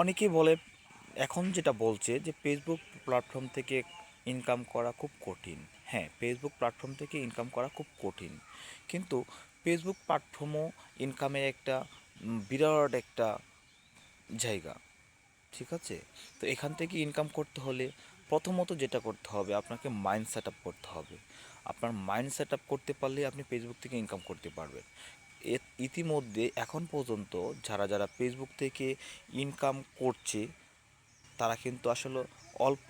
অনেকেই বলে, এখন যেটা বলছে যে ফেসবুক প্ল্যাটফর্ম থেকে ইনকাম করা খুব কঠিন। হ্যাঁ, ফেসবুক প্ল্যাটফর্ম থেকে ইনকাম করা খুব কঠিন, কিন্তু ফেসবুক প্ল্যাটফর্মও ইনকামের একটা বিরাট একটা জায়গা। ঠিক আছে? তো এখান থেকে ইনকাম করতে হলে প্রথমত যেটা করতে হবে, আপনাকে মাইন্ড সেট আপ করতে হবে। আপনার মাইন্ড সেট আপ করতে পারলেই আপনি ফেসবুক থেকে ইনকাম করতে পারবেন। ইতিমধ্যে এখন পর্যন্ত যারা যারা ফেসবুক থেকে ইনকাম করছে, তারা কিন্তু আসলে অল্প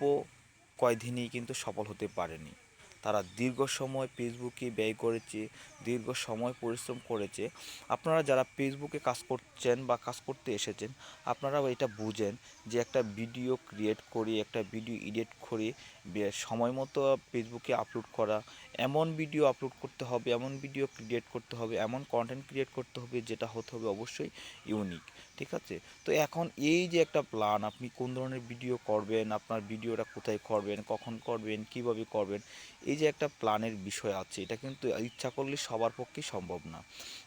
কয়দিনেই কিন্তু সফল হতে পারেনি। তারা দীর্ঘ সময় ফেসবুকে ব্যয় করেছে, দীর্ঘ সময় পরিশ্রম করেছে। আপনারা যারা ফেসবুকে কাজ করছেন বা কাজ করতে এসেছেন, আপনারাও এটা বুঝেন যে একটা ভিডিও ক্রিয়েট করে, একটা ভিডিও এডিট করে সময় মতো ফেসবুকে আপলোড করা, এমন ভিডিও আপলোড করতে হবে, এমন ভিডিও ক্রিয়েট করতে হবে, এমন কন্টেন্ট ক্রিয়েট করতে হবে যেটা হতে হবে অবশ্যই ইউনিক। ঠিক আছে? তো এখন এই যে একটা প্ল্যান, আপনি কোন ধরনের ভিডিও করবেন, আপনার ভিডিওটা কোথায় করবেন, কখন করবেন, কিভাবে করবেন, এই যে একটা প্ল্যানের বিষয় আছে, এটা কিন্তু ইচ্ছা করলে সবার পক্ষেই সম্ভব না।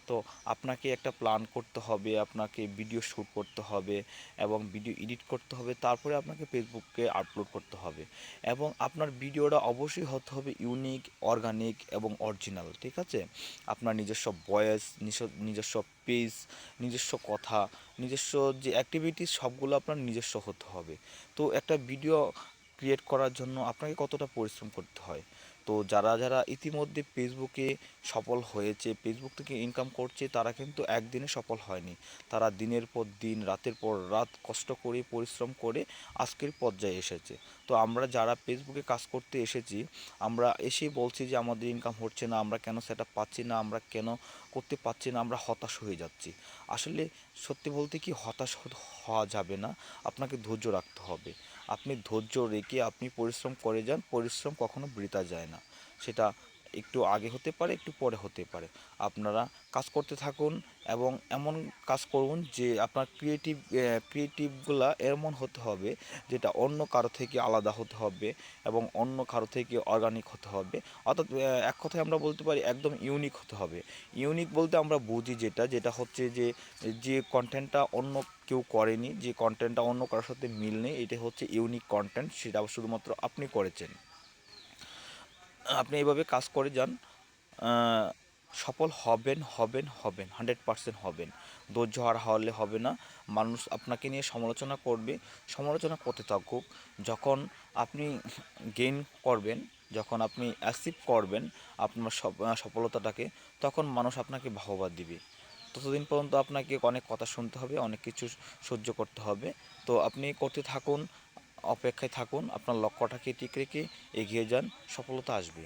তো আপনাকে একটা প্ল্যান করতে হবে, আপনাকে ভিডিও শ্যুট করতে হবে এবং ভিডিও এডিট করতে হবে, তারপরে আপনাকে ফেসবুকে আপলোড করতে হবে। এবং আপনার ভিডিওটা অবশ্যই হতে হবে ইউনিক, অর্গানিক এবং অরিজিনাল। ঠিক আছে? আপনার নিজস্ব ভয়েস, নিজস্ব পেজ, নিজস্ব কথা, নিজস্ব যে অ্যাক্টিভিটিস, সবগুলো আপনার নিজস্ব হতে হবে। তো একটা ভিডিও ক্রিয়েট করার জন্য আপনাকে কতটা পরিশ্রম করতে হয়। তো যারা যারা ইতিমধ্যে ফেসবুকে সফল হয়েছে, ফেসবুক থেকে ইনকাম করছে, তারা কিন্তু একদিনে সফল হয়নি। তারা দিনের পর দিন, রাতের পর রাত কষ্ট করে, পরিশ্রম করে আজকের পর্যায়ে এসেছে। তো আমরা যারা ফেসবুকে কাজ করতে এসেছি, আমরা এসেই বলছি যে আমাদের ইনকাম হচ্ছে না, আমরা কেন সেট আপ পাচ্ছি না, আমরা কেন করতে পারছি না, আমরা হতাশ হয়ে যাচ্ছি। আসলে সত্যি বলতে কি, হতাশ হওয়া যাবে না, আপনাকে ধৈর্য রাখতে হবে। আপনি ধৈর্য রেখে আপনি পরিশ্রম করে যান, পরিশ্রম কখনো বৃথা যায় না। সেটা একটু আগে হতে পারে, একটু পরে হতে পারে। আপনারা কাজ করতে থাকুন এবং এমন কাজ করুন যে আপনার ক্রিয়েটিভগুলা এমন হতে হবে যেটা অন্য কারো থেকে আলাদা হতে হবে এবং অন্য কারো থেকে অর্গানিক হতে হবে। অর্থাৎ এক কথায় আমরা বলতে পারি একদম ইউনিক হতে হবে। ইউনিক বলতে আমরা বুঝি যেটা, যেটা হচ্ছে যে যে কন্টেন্টটা অন্য কেউ করেনি, যে কন্টেন্টটা অন্য কারোর সাথে মিল নেই, এটা হচ্ছে ইউনিক কন্টেন্ট, সেটা শুধুমাত্র আপনি করেছেন। আপনি এইভাবে কাজ করে যান, আহ, সফল হবেন, হবেন, হবেন, 100% হবেন। ধৈর্য হারা হলে হবে না। মানুষ আপনাকে নিয়ে সমালোচনা করবে, সমালোচনা করতে থাকুক। যখন আপনি গেইন করবেন, যখন আপনি অ্যাচিভ করবেন আপনার সফলতাটাকে, তখন মানুষ আপনাকে বাহবা দিবে। ততদিন পর্যন্ত আপনাকে অনেক কথা শুনতে হবে, অনেক কিছু সহ্য করতে হবে। তো আপনি করতে থাকুন, অপেক্ষায় থাকুন, আপনার লক্ষ্যটাকে ঠিক রেখে এগিয়ে যান, সফলতা আসবে।